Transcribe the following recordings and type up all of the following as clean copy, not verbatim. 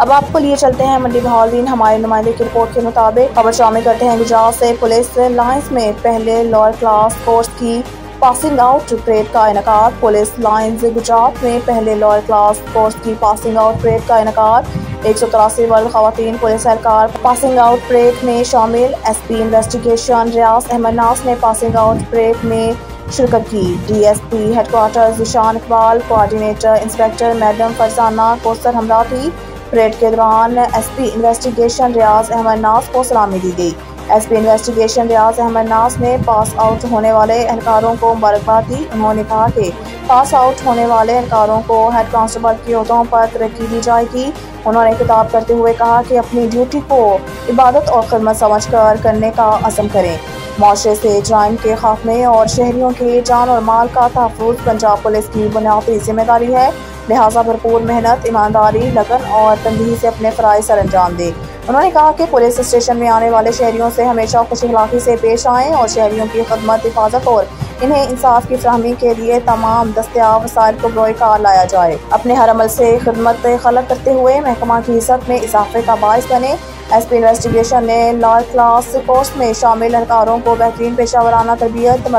اب آپ کو لیے چلتے ہیں منڈی بہاولدین ہمارے نمائندے کی رپورٹ کے مطابق خبر شامل کرتے ہیں گجرات سے۔ پولیس لائنز میں پہلے لوئر کلاس کورس کی پاسنگ آؤٹ پریڈ کا انعقاد۔ پولیس لائنز گجرات میں پہلے لوئر کلاس کورس کی پاسنگ آؤٹ پریڈ کا انعقاد۔ 183 ورگ خواتین پولیس اہلکار پاسنگ آؤٹ پریڈ میں شامل۔ S P investigation Riaz Ahmad Naz نے پاسنگ آؤٹ پریڈ میں شرکت کی۔ D S P headquarters Zeeshan Iqbal, coordinator inspector madam Farzana Kausar Humaira تھی۔ پریڈ کے دوران S P investigation Riaz Ahmad Naz کو سلامی دی گئی۔ S P investigation Riaz Ahmad Naz نے پاس آؤٹ ہونے والے اہلکاروں کو مبارکباد دی۔ انہوں نے کہا کہ پاس آؤٹ ہونے والے اہلکاروں کو ہیڈ کانسٹیبل کے عہدوں پر ترقی دی جائے گی۔ انہوں نے خطاب کرتے ہوئے کہا کہ اپنی ڈیوٹی کو عبادت اور خدمت سمجھ کر کرنے کا عزم کریں۔ معاشرے سے جرائم کے خاتمے اور شہریوں کے جان اور مال کا تحفظ پنجاب پولیس کی بنیادی ذمہ داری ہے، لہٰذا بھرپور محنت، ایمانداری، لگن اور تنبیہ سے اپنے فرائض سر انجام دیں۔ انہوں نے کہا کہ پولیس اسٹیشن میں آنے والے شہریوں سے ہمیشہ خوش اخلاقی سے پیش آئیں اور شہریوں کی خدمت، حفاظت اور انہیں انصاف کی فراہمی کے لیے تمام دستیاب وسائل کو بروئے کار لایا جائے۔ اپنے ہر عمل سے خدمت خلق کرتے ہوئے محکمہ کی عزت میں اضافے کا باعث بنے۔ ایس پی انویسٹیگیشن نے لوئر کلاس کورس میں شامل اہلکاروں کو بہترین پیشہ ورانہ تربیت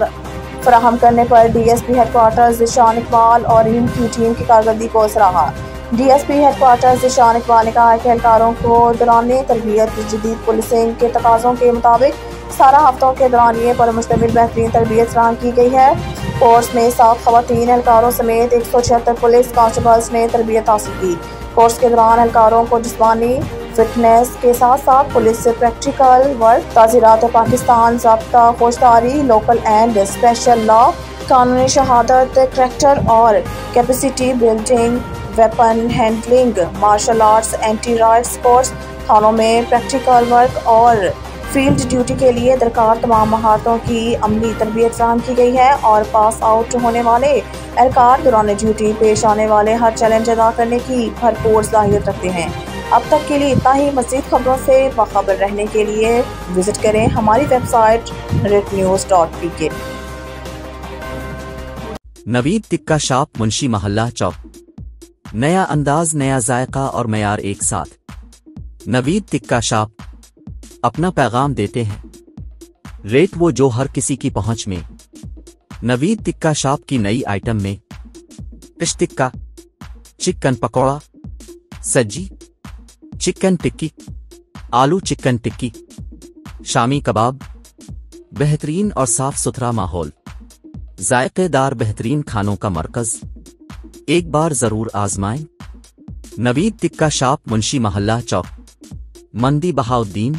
فراہم کرنے پر D S P headquarters Zeeshan Iqbal اور ان کی ٹیم کی کارکردگی کو سراہا۔ D S P headquarters Zeeshan Iqbal نے کہا کہ اہلکاروں کو دوران تربیت جدید پولیسنگ کے تقاضوں کے مطابق 17 ہفتوں کے دورانیے پر مشتمل بہترین تربیت فراہم کی گئی ہے۔ کورس میں 7 خواتین اہلکاروں سمیت 176 پولیس کانسٹیبلز نے تربیت حاصل کی۔ کورس کے دوران اہلکاروں کو جسمانی فٹنس کے ساتھ ساتھ پولیس پریکٹیکل ورک، تعزیرات پاکستان، ضابطہ فوجداری، لوکل اینڈ اسپیشل لا، قانونی شہادت، کریکٹر اور capacity building, weapon handling, martial arts, anti riots course, تھانوں میں پریکٹیکل ورک اور فیلڈ ڈیوٹی کے لیے درکار تمام مہارتوں کی عملی تربیت فراہم کی گئی ہے اور پاس آؤٹ ہونے والے اہلکار دوران ڈیوٹی پیش آنے والے ہر چیلنج ادا کرنے کی بھرپور صلاحیت رکھتے ہیں۔ اب تک کے لیے اتنا ہی۔ مزید خبروں سے باخبر رہنے کے لیے وزٹ کریں ہماری ویب سائٹ rednews.pk۔ نوید ٹکا شاپ، منشی محلہ، چوک۔ نیا انداز، نیا ذائقہ اور معیار ایک ساتھ۔ نوید ٹکا شاپ اپنا پیغام دیتے ہیں، ریٹ وہ جو ہر کسی کی پہنچ میں۔ نوید ٹکا شاپ کی نئی آئٹم میں فش ٹکا، چکن پکوڑا، سجی چکن ٹکی، آلو چکن ٹکی، شامی کباب، بہترین اور صاف ستھرا ماحول، ذائقے دار بہترین کھانوں کا مرکز، ایک بار ضرور آزمائیں۔ نوید ٹکا شاپ، منشی محلہ، چوک، منڈی بہاؤالدین۔